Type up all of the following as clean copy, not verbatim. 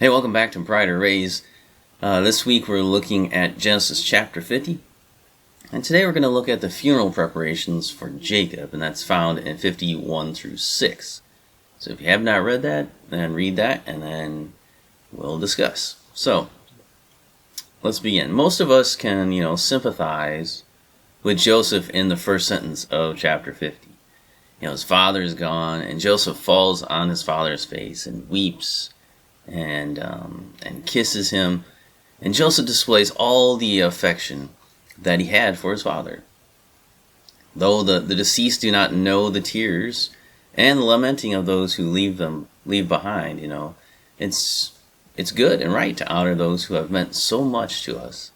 Hey, welcome back to Brighter Rays. This week we're looking at Genesis chapter 50. And today we're going to look at the funeral preparations for Jacob, and that's found in 51 through 6. So if you have not read that, then read that, and then we'll discuss. So, let's begin. Most of us can, sympathize with Joseph in the first sentence of chapter 50. His father is gone, and Joseph falls on his father's face and weeps and kisses him. And Joseph displays all the affection that he had for his father. Though the deceased do not know the tears and the lamenting of those who leave behind, it's good and right to honor those who have meant so much to us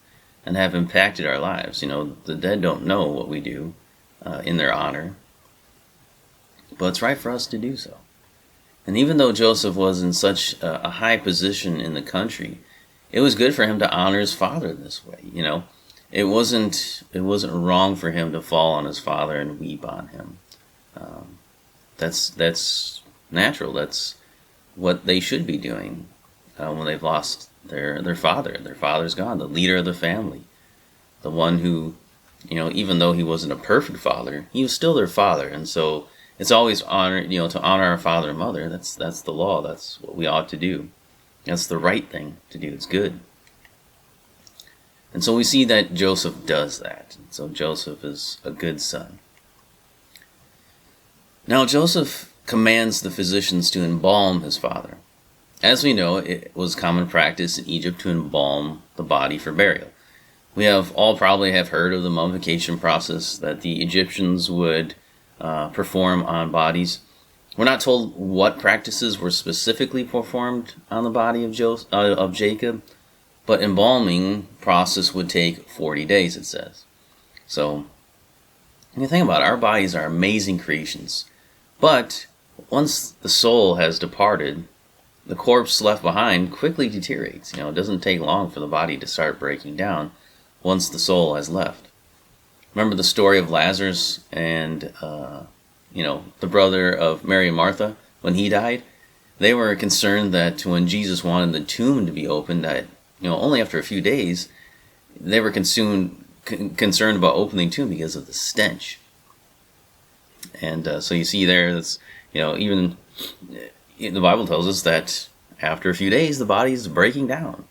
and have impacted our lives. The dead don't know what we do in their honor, but it's right for us to do so. And even though Joseph was in such a high position in the country, it was good for him to honor his father this way. It wasn't wrong for him to fall on his father and weep on him. That's natural. That's what they should be doing when they've lost their father. Their father's gone, the leader of the family, the one who, even though he wasn't a perfect father, he was still their father. And so it's always honor, to honor our father and mother. That's the law. That's what we ought to do. That's the right thing to do. It's good. And so we see that Joseph does that. So Joseph is a good son. Now Joseph commands the physicians to embalm his father. As we know, it was common practice in Egypt to embalm the body for burial. We have all probably have heard of the mummification process that the Egyptians would perform on bodies. We're not told what practices were specifically performed on the body of Jacob, but embalming process would take 40 days, it says. So, when you think about it, our bodies are amazing creations. But once the soul has departed, the corpse left behind quickly deteriorates. It doesn't take long for the body to start breaking down once the soul has left. Remember the story of Lazarus and, the brother of Mary and Martha when he died? They were concerned that when Jesus wanted the tomb to be opened, that, only after a few days, they were concerned about opening the tomb because of the stench. And so you see there, that's, even the Bible tells us that after a few days, the body is breaking down.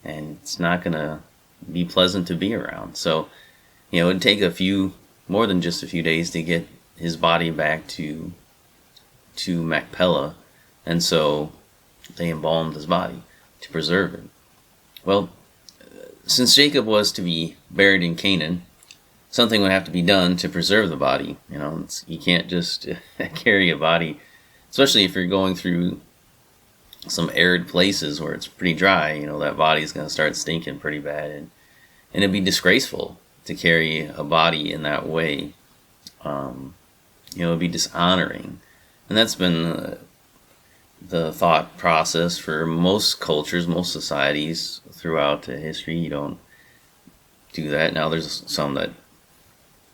And it's not going to be pleasant to be around. So, it would take more than just a few days to get his body back to Machpelah, and so they embalmed his body to preserve it. Well, since Jacob was to be buried in Canaan, something would have to be done to preserve the body. You can't just carry a body, especially if you're going through some arid places where it's pretty dry. That body's going to start stinking pretty bad, and it'd be disgraceful to carry a body in that way. It'd be dishonoring. And that's been the thought process for most cultures, most societies throughout history. You don't do that. Now there's some that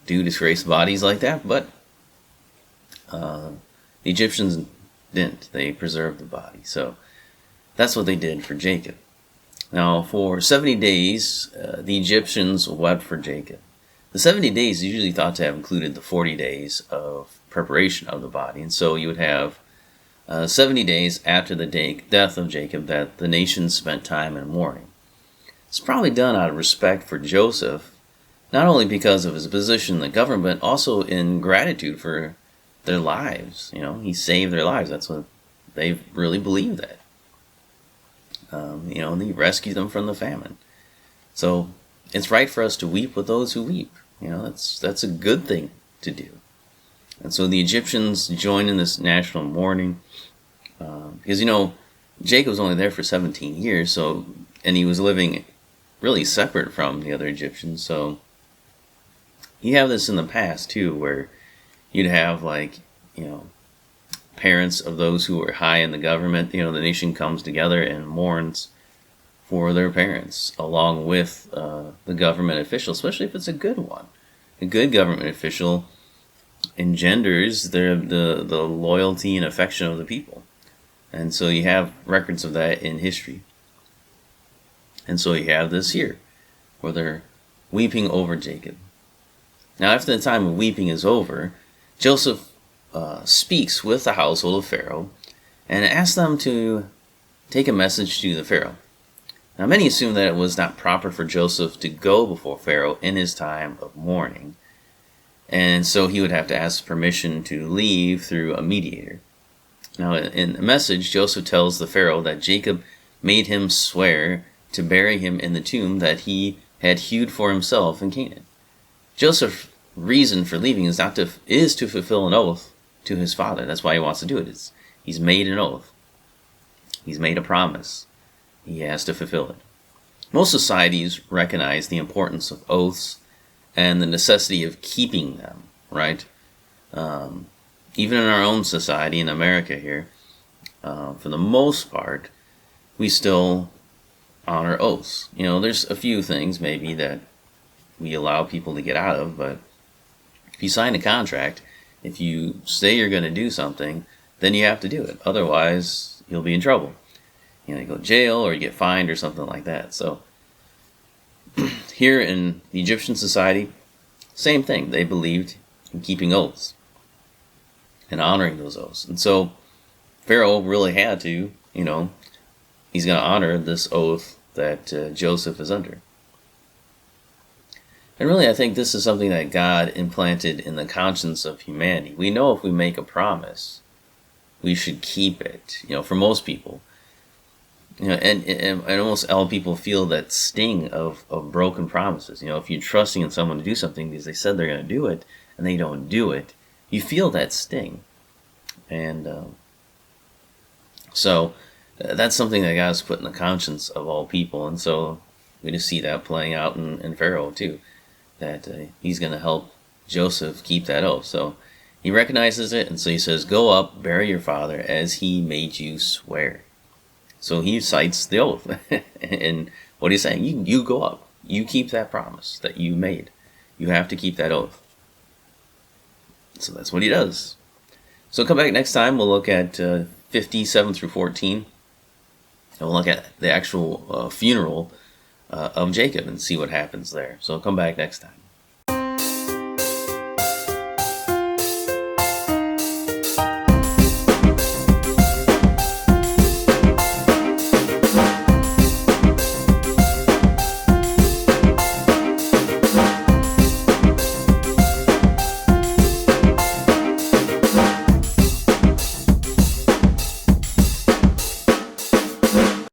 do disgrace bodies like that, but the Egyptians didn't. They preserved the body. So that's what they did for Jacob. Now, for 70 days, the Egyptians wept for Jacob. The 70 days is usually thought to have included the 40 days of preparation of the body. And so you would have 70 days after the death of Jacob that the nation spent time in mourning. It's probably done out of respect for Joseph, not only because of his position in the government, but also in gratitude for their lives. He saved their lives. That's what they really believe that. And he rescued them from the famine. So it's right for us to weep with those who weep. That's a good thing to do. And so the Egyptians join in this national mourning because Jacob was only there for 17 years, and he was living really separate from the other Egyptians. So you have this in the past too, where you'd have parents of those who were high in the government. The nation comes together and mourns for their parents, along with the government official, especially if it's a good one. A good government official engenders the loyalty and affection of the people. And so you have records of that in history. And so you have this here, where they're weeping over Jacob. Now, after the time of weeping is over, Joseph speaks with the household of Pharaoh and asks them to take a message to the Pharaoh. Now, many assume that it was not proper for Joseph to go before Pharaoh in his time of mourning, and so he would have to ask permission to leave through a mediator. Now, in the message, Joseph tells the Pharaoh that Jacob made him swear to bury him in the tomb that he had hewed for himself in Canaan. Joseph's reason for leaving is to fulfill an oath to his father. That's why he wants to do it. He's made an oath. He's made a promise. He has to fulfill it. Most societies recognize the importance of oaths and the necessity of keeping them, right? Even in our own society, in America here, for the most part, we still honor oaths. There's a few things maybe that we allow people to get out of, but if you sign a contract, if you say you're going to do something, then you have to do it. Otherwise, you'll be in trouble. You go to jail or you get fined or something like that. So here in the Egyptian society, same thing. They believed in keeping oaths and honoring those oaths. And so Pharaoh really had to, he's going to honor this oath that Joseph is under. And really, I think this is something that God implanted in the conscience of humanity. We know if we make a promise, we should keep it, for most people. And almost all people feel that sting of broken promises. If you're trusting in someone to do something because they said they're going to do it and they don't do it, you feel that sting. And so that's something that God has put in the conscience of all people. And so we just see that playing out in Pharaoh too, that he's going to help Joseph keep that oath. So he recognizes it, and so he says, "Go up, bury your father as he made you swear." So he cites the oath. And what he's saying, you go up. You keep that promise that you made. You have to keep that oath. So that's what he does. So come back next time. We'll look at 57 through 14. And we'll look at the actual funeral of Jacob and see what happens there. So come back next time.